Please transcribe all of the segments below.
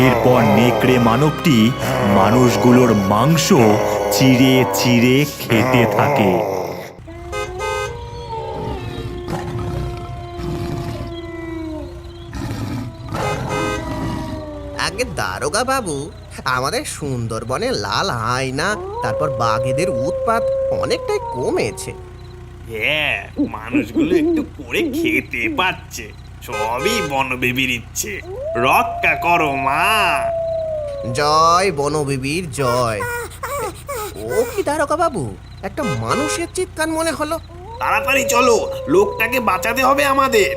এরপর নেকড়ে মানবটি মানুষগুলোর মাংস চিড়ে চিড়ে খেতে থাকে। আগে দারোগা বাবু, আমাদের সুন্দরবনে লাল হায়না তারপর বাঘেদের উৎপাত অনেকটাই কমেছে। হ্যাঁ, মানুষগুলো একটু করে খেতে পাচ্ছে, সবই বনবিবির ইচ্ছে। রক্ষা করো মা। জয় বনবিবির জয়। ও কি দারোগা বাবু, একটা মানুষের চিৎকার মনে হলো। তাড়াতাড়ি চলো, লোকটাকে বাঁচাতে হবে আমাদের।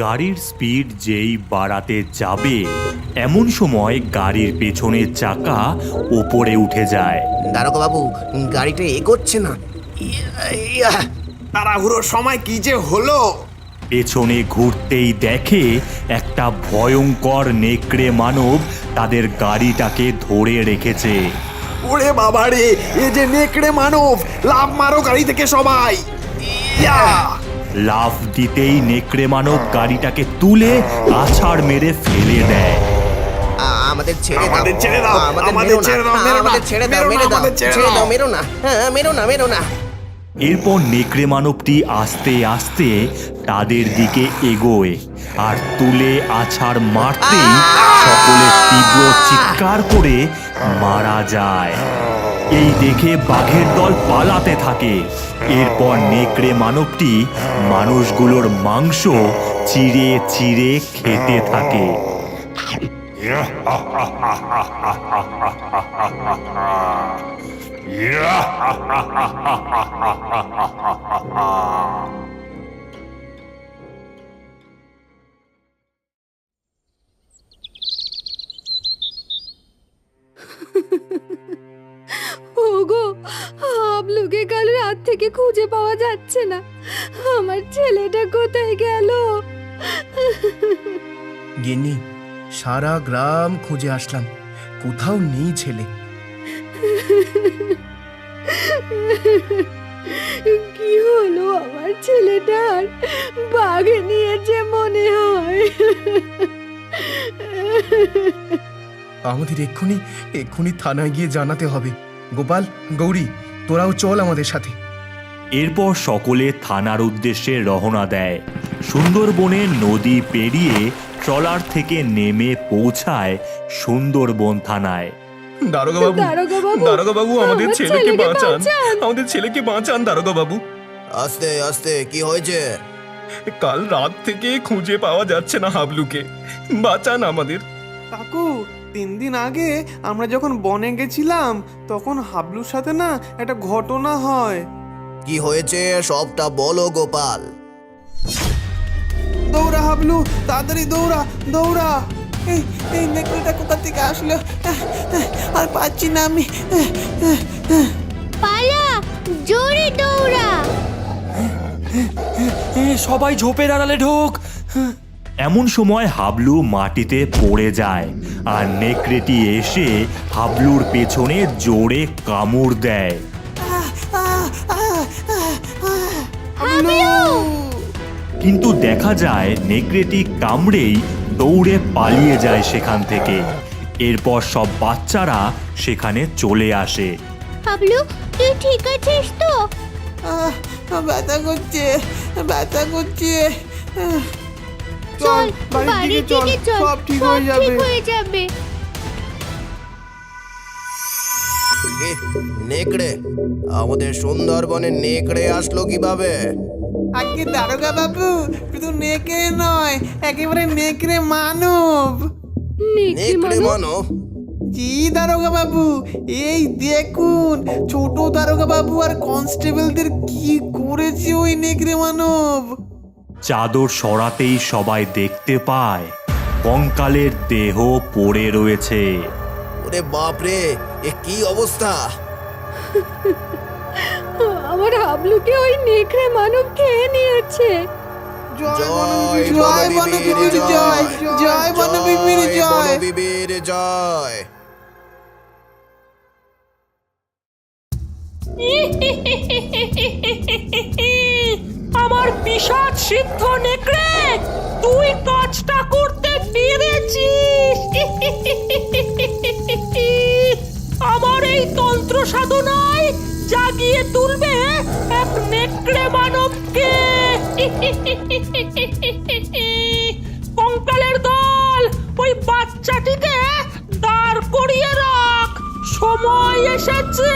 গাড়ির স্পিড যেই বাড়াতে যাবে এমন সময় গাড়ির পেছনের চাকা ওপরে উঠে যায়। দারোগা বাবু, গাড়িটা এগোচ্ছে না। ইয়া! তাড়াহুড়োর সময় কি যে হলো। পেছনে ঘুরতেই দেখে একটা ভয়ঙ্কর নেকড়ে মানব তাদের গাড়িটাকে ধরে রেখেছে। ওরে বাবা রে, এ যে নেকড়ে মানব! লাফ মারো গাড়ি থেকে সবাই। ইয়া! লাফ দিতেই নেকড়ে মানব গাড়িটাকে তুলে আছাড় মেরে ফেলে দেয়। আমাদের ছেড়ে দাও, আমাদের ছেড়ে দাও, আমাদের মেরো না, ছেড়ে দাও, মেরো না, আমাদের ছেড়ে দাও, মেরো না, মেরে দাও, আমাদের ছেড়ে ছেড়ে দাও, দাও। মেরো না, হ্যাঁ, মেরো না। এরপর নেকড়ে মানবটি আস্তে আস্তে তাদের দিকে এগোয় আর তুলে আছাড় মারতেই সকলে তীব্র চিৎকার করে মারা যায়। এই দেখে বাঘের দল পালাতে থাকে। এরপর নেকড়ে মানবটি মানুষগুলোর মাংস চিড়ে চিড়ে খেতে থাকে। ওগো, হাবলুকে কাল রাত থেকে খুঁজে পাওয়া যাচ্ছে না। আমার ছেলেটা কোথায় গেল? গিন্নি, সারা গ্রাম খুঁজে আসলাম, কোথাও নেই ছেলে। কি হলো আমার ছেলেটার? বাঘে নিয়েছে মনে হয়। আমাদের এক্ষুনি থানায় গিয়ে জানাতে হবে। গোপাল, গৌরী, তোরাও চল আমাদের সাথে। এরপর সকলে থানার উদ্দেশ্যে রওনা দেয়। সুন্দরবনে নদী পেরিয়ে ট্রলার থেকে নেমে পৌঁছায় সুন্দরবন থানায়। দারোগা বাবু, আমাদের ছেলেকে বাঁচান, আমাদের ছেলেকে বাঁচান দারোগা বাবু। আস্তে আস্তে, কি হয়েছে? কাল রাত থেকে খুঁজে পাওয়া যাচ্ছে না হাবলুকে, বাঁচান আমাদের। কাকু, 3 দিন আগে আমরা যখন বনে গেছিলাম তখন হাবলুর সাথে না একটা ঘটনা হয়। কি হয়েছে সবটা বলো গোপাল। দৌড়া হাবলু, তাড়াতাড়ি দৌড়া। এই নেকড়েটা কোথা থেকে আসলো? আর পাচ্ছি না আমি। পালা, জোরে দৌড়া। সবাই ঝোপের আড়ালে ঢোক। এমন সময় হাবলু মাটিতে পড়ে যায় আর নেকড়েটি এসে হাবলুর পেছনে জোরে কামড় দেয়। কিন্তু দেখা যায় নেকড়েটি কামড়েই দৌড়ে পালিয়ে যায় সেখান থেকে। এরপর সব বাচ্চারা সেখানে চলে আসে। হাবলু, তুই ঠিক আছিস তো? ব্যথা করছে। চল, বাড়ির দিকে চল, সব ঠিক হয়ে যাবে। নেকড়ে, আমাদের সুন্দরবনে নেকড়ে আসলো কিভাবে? আগে দারোগা বাবু, শুধু নেকড়ে নয়, একেবারে নেকড়ে মানব। নেকড়ে মানব? জি দারোগা বাবু, এই দেখুন ছোট দারোগা বাবু আর কনস্টেবলদের কি করেছে ওই নেকড়ে মানব। চাদর সরাতেই সবাই দেখতে পায় কঙ্কালের দেহ পড়ে রয়েছে। ওরে বাপরে, এ কি অবস্থা! আমার হাবলুকে ওই নেকড়ে মানব খেয়ে নিয়েছে। জয় বনবিবির জয়, জয় বনবিবির জয়। বনবিবির জয়। আমার পিশাচ সিদ্ধ নেকড়ে, তুই কাজটা করতে পেরেছিস। তুলবে এক নেকড়ে মানবকে। কঙ্কালের দল, ওই বাচ্চাটিকে দাঁড় করিয়ে রাখ, সময় এসেছে।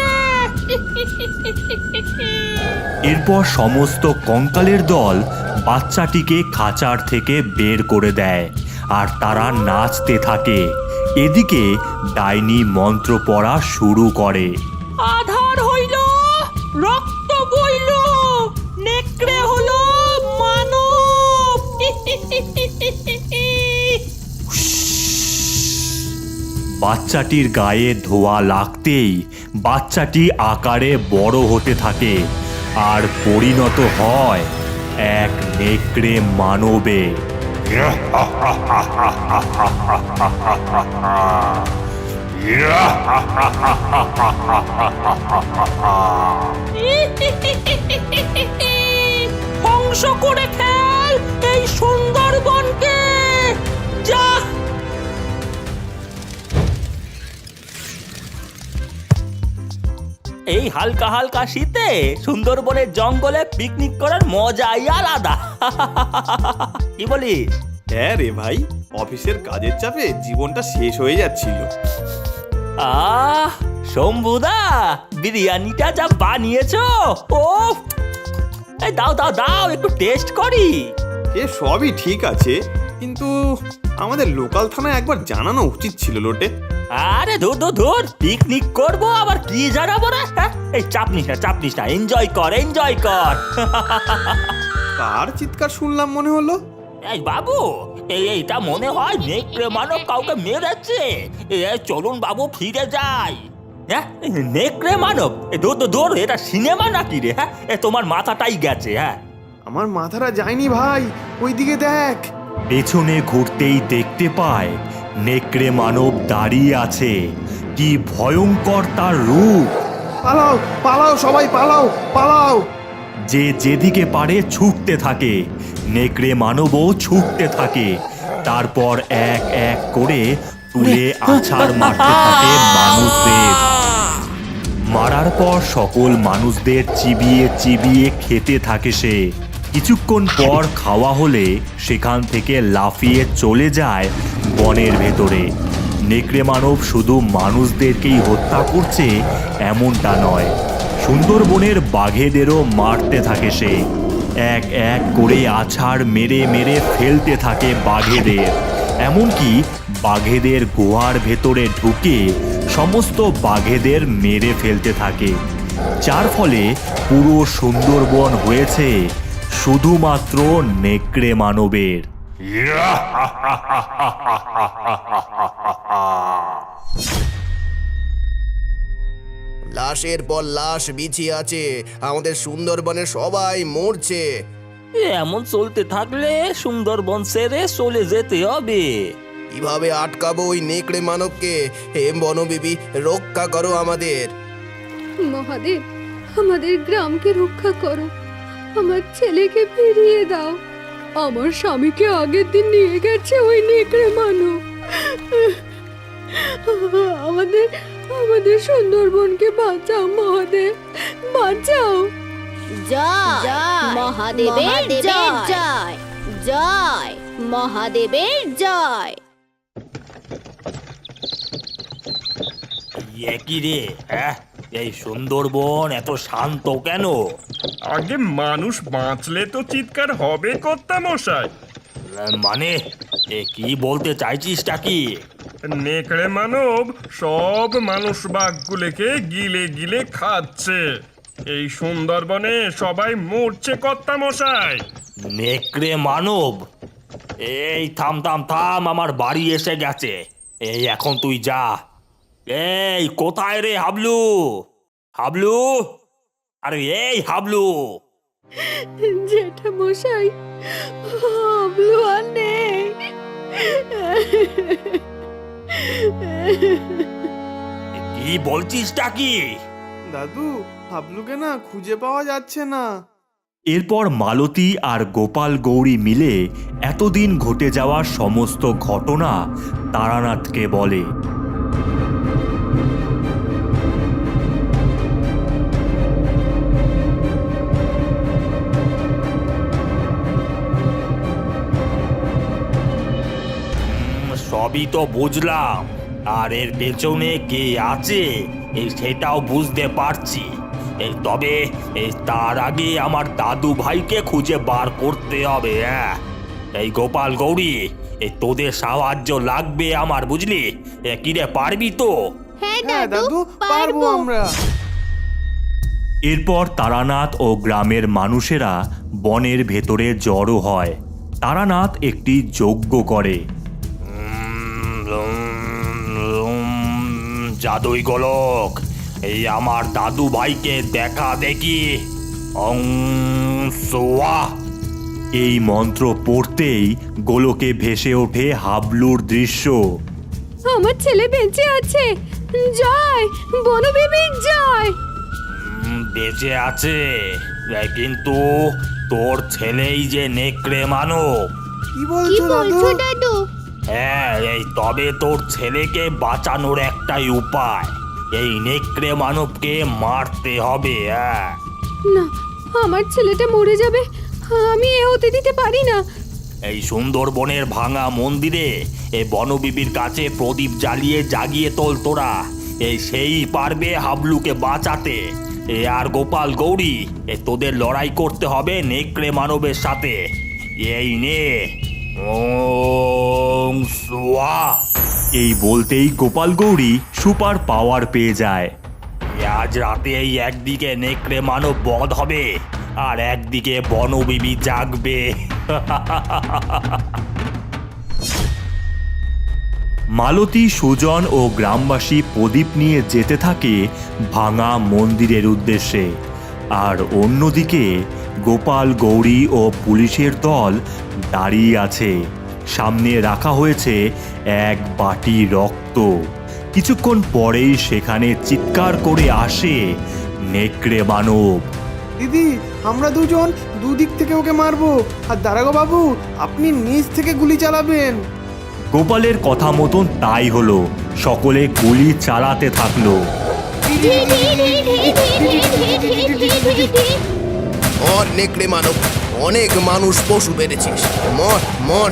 এরপর সমস্ত কঙ্কালের দল বাচ্চাটিকে খাঁচার থেকে বের করে দেয় আর তারা নাচতে থাকে। এদিকে ডাইনি মন্ত্র পড়া শুরু করে। আধার হইল, রক্ত বইল, নেকড়ে হলো মানব। বাচ্চাটির গায়ে ধোঁয়া লাগতেই বাচ্চাটি আকারে বড় হতে থাকে আর পরিণত হয় এক নেকড়ে মানবে। ধ্বংস করে ফেল এই সুন্দরবনকে, যা। এই হালকা হালকা শীতে সুন্দরবনের জঙ্গলে পিকনিক করার মজাই আলাদা। কি বলিস? হ্যাঁ রে ভাই, অফিসের কাজের চাপে জীবনটা শেষ হয়ে যাচ্ছিল। আহ শম্ভুদা, বিরিয়ানিটা যা বানিয়েছো! ও এই দাও দাও দাও, একটু টেস্ট করি। এ সবই ঠিক আছে, কিন্তু আমাদের লোকাল থানায় একবার জানানো উচিত ছিল লোটে। আরে ধুর ধুর ধুর, পিকনিক করবো আবার কি জানাবো না? এই চাপ নিস না, এনজয় কর, এনজয় কর। কার চিৎকার শুনলাম মনে হলো? এই বাবু, এইটা মনে হয় নেকড়ে মানব কাউকে মেরেছে। চলুন বাবু, ফিরে যাই। হ্যাঁ, নেকড়ে মানব? দূর, এটা সিনেমা নাকি রে? হ্যাঁ, তোমার মাথাটাই গেছে। হ্যাঁ, আমার মাথাটা যায়নি ভাই, ওইদিকে দেখ। পেছনে ঘুরতেই দেখতে পায় নেকড়ে মানব দাঁড়িয়ে আছে। কি ভয়ঙ্কর তার রূপ! পালাও পালাও, সবাই পালাও পালাও। যে যেদিকে পারে ছুটতে থাকে, নেকড়ে মানবও ছুটতে থাকে। তারপর এক এক করে তুলে আছাড় মারতে থাকে মানুষদের। মারার পর সকল মানুষদের চিবিয়ে চিবিয়ে খেতে থাকে সে। কিছুক্ষণ পর খাওয়া হলে সেখান থেকে লাফিয়ে চলে যায় বনের ভেতরে। নেকড়ে মানব শুধু মানুষদেরকেই হত্যা করছে এমনটা নয়, সুন্দরবনের বাঘেদেরও মারতে থাকে সে। এক এক করে আছাড় মেরে মেরে ফেলতে থাকে বাঘেদের। এমনকি বাঘেদের গুহার ভেতরে ঢুকে সমস্ত বাঘেদের মেরে ফেলতে থাকে, যার ফলে পুরো সুন্দরবন হয়েছে শুধুমাত্র নেকড়ে মানবের। লাশের পর লাশ বিছিয়ে আছে, আমাদের সুন্দরবনের সবাই মরছে। এমন চলতে থাকলে সুন্দরবন ছেড়ে চলে যেতে হবে। কিভাবে আটকাবো ওই নেকড়ে মানবকে? হে বনবিবি, রক্ষা করো আমাদের। মহাদেব, আমাদের গ্রামকে রক্ষা করো, আমার ছেলেকে ফিরিয়ে দাও। আমার স্বামীকে আগের দিন নিয়ে গেছে ওই নেকড়ে মানব। আমাদের সুন্দরবনকে বাঁচাও মহাদেব, বাঁচাও। জয় মহাদেবের জয়, জয় মহাদেবের জয়। কি রে? হ্যাঁ, এই সুন্দরবন এত শান্ত কেন? আগে মানুষ বাঁচলে তো চিৎকার হবে কর্তা মশাই। মানে কি বলতে চাইছিসটা কি? নেকড়ে মানব সব মানুষ বাঘগুলোকে গিলে গিলে খাচ্ছে। এই সুন্দরবনে সবাই মরছে কর্তা মশাই। নেকড়ে মানব? এই থাম থাম থাম, আমার বাড়ি এসে গেছে। এই এখন তুই যা। এই কোথায় রে হাবলু? হাবলু, আরে এই হাবলু। জেঠা মশাই, হাবলু আর নেই। কি বলছিসটা কি? দাদু, হাবলুকে না খুঁজে পাওয়া যাচ্ছে না। এরপর মালতী আর গোপাল গৌরী মিলে এতদিন ঘটে যাওয়া সমস্ত ঘটনা তারানাথকে বলে। সবই তো বুঝলাম, আর এর পেছনে কে আছে সেটাও বুঝতে পারছি। তবে তার আগে আমার দাদু ভাইকে খুঁজে বার করতে হবে। হ্যাঁ, এই গোপাল গৌরী, তোদের সাহায্য লাগবে আমার, বুঝলি? কিরে, পারবি তো? হ্যাঁ হ্যাঁ দাদু, পারবো আমরা। এরপর তারানাথ ও গ্রামের মানুষেরা বনের ভেতরে জড়ো হয়। তারানাথ একটি যজ্ঞ করে। জাদুই গোলক, এই আমার দাদু ভাইকে দেখা দেখি। অং সোয়া। এই মন্ত্র পড়তেই গোলকে ভেসে ওঠে হাবলুর দৃশ্য। আমার ছেলে বেঁচে আছে। জয় বনবিবির জয়। বেঁচে আছে, কিন্তু তোর ছেলেই যে নেকড়ে মানব। কি কি বলছো দাদু? বলছো দাদু? হ্যাঁ, তবে তোর ছেলেকে বাঁচানোর একটাই উপায়, এই নেকড়ে মানবকে মারতে হবে। হ্যাঁ, না, আমার ছেলেটা মরে যাবে। আমি এ হতে দিতে পারি না। এই সুন্দরবনের ভাঙা মন্দিরে এই বনবিবির কাছে প্রদীপ জ্বালিয়ে জাগিয়ে তোল তোরা। সেই পারবে হাবলুকে বাঁচাতে। আর গোপাল গৌরী, তোদের লড়াই করতে হবে নেকড়ে মানবের সাথে। এই নে। ওং সোয়া। এই বলতেই গোপাল গৌরী সুপার পাওয়ার পেয়ে যায়। আজ রাতে এই একদিকে নেকড়ে মানব বধ হবে, আর একদিকে বনবিবি জাগবে। মালতী, সুজন ও গ্রামবাসী প্রদীপ নিয়ে যেতে থাকে ভাঙা মন্দিরের উদ্দেশ্যে। আর অন্যদিকে গোপাল গৌরী ও পুলিশের দল দাঁড়িয়ে আছে। সামনে রাখা হয়েছে এক বাটি রক্ত। কিছুক্ষণ পরেই সেখানে চিৎকার করে আসে নেকড়ে মানব। দিদি, আমরা দুজন দুদিক থেকে ওকে মারবো, আর দারোগা বাবু আপনি নিচ থেকে গুলি চালাবেন। গোপালের কথা মতন তাই হলো। সকলে গুলি চালাতে থাকলো। মর নেকড়ে মানব, অনেক মানুষ পশু বেড়েছিস। মর মর।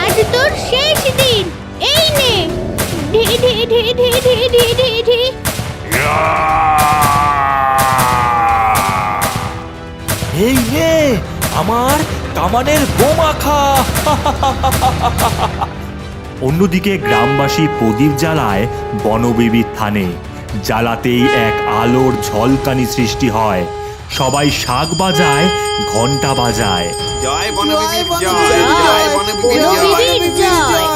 আজ তোর শেষ দিন। এই নে। ঢি ঢি ঢি ঢি ঢি ঢি ঢি ঢি। এই নে আমার কামানের বোমা খা। অন্যদিকে গ্রামবাসী প্রদীপ জ্বালায় বনবিবির থানে। জ্বালাতেই এক আলোর ঝলকানি সৃষ্টি হয়। সবাই শাঁখ বাজায়, ঘন্টা বাজায়। জয় বনবিবির জয়, জয় বনবিবির বনবিবির জয়।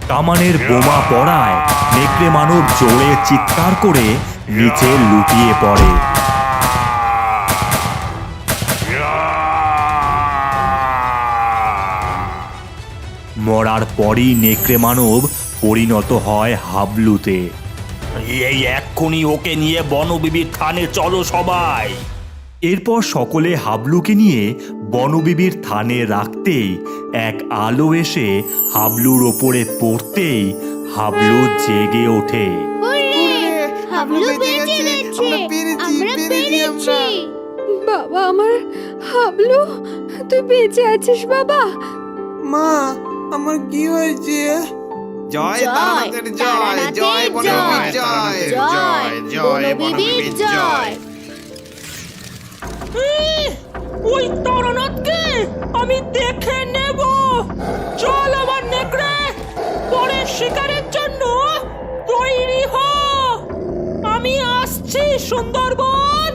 কামানের বোমা পড়ায় নেকড়ে মানব জোরে চিৎকার করে নিচে লুটিয়ে পড়ে। মরার পরই নেকড়ে মানব পরিণত হয় হাবলুতে। এই এক্ষুনি ওকে নিয়ে বনবিবির থানে চলো সবাই। এরপর সকলে হাবলুকে নিয়ে বনবিবির থানে রাখতেই এক আলো এসে হাবলুর ওপরে পড়তেই হাবলু জেগে ওঠে। হাবলু বেঁচে গেছে। আমরা পেরেছি, আমরা পেরেছি। বাবা আমার হাবলু, তুই বেঁচে আছিস বাবা। মা, আমার কি হয়েছে? জয় তারানাথের জয়, জয় বনবিবির জয়, জয় জয় বনবিবির জয়। ওই তারানাথকে আমি দেখে নেব। চল আমার নেকড়ে, পরের শিকারের জন্য তৈরি হ। আমি আসছি সুন্দরবন।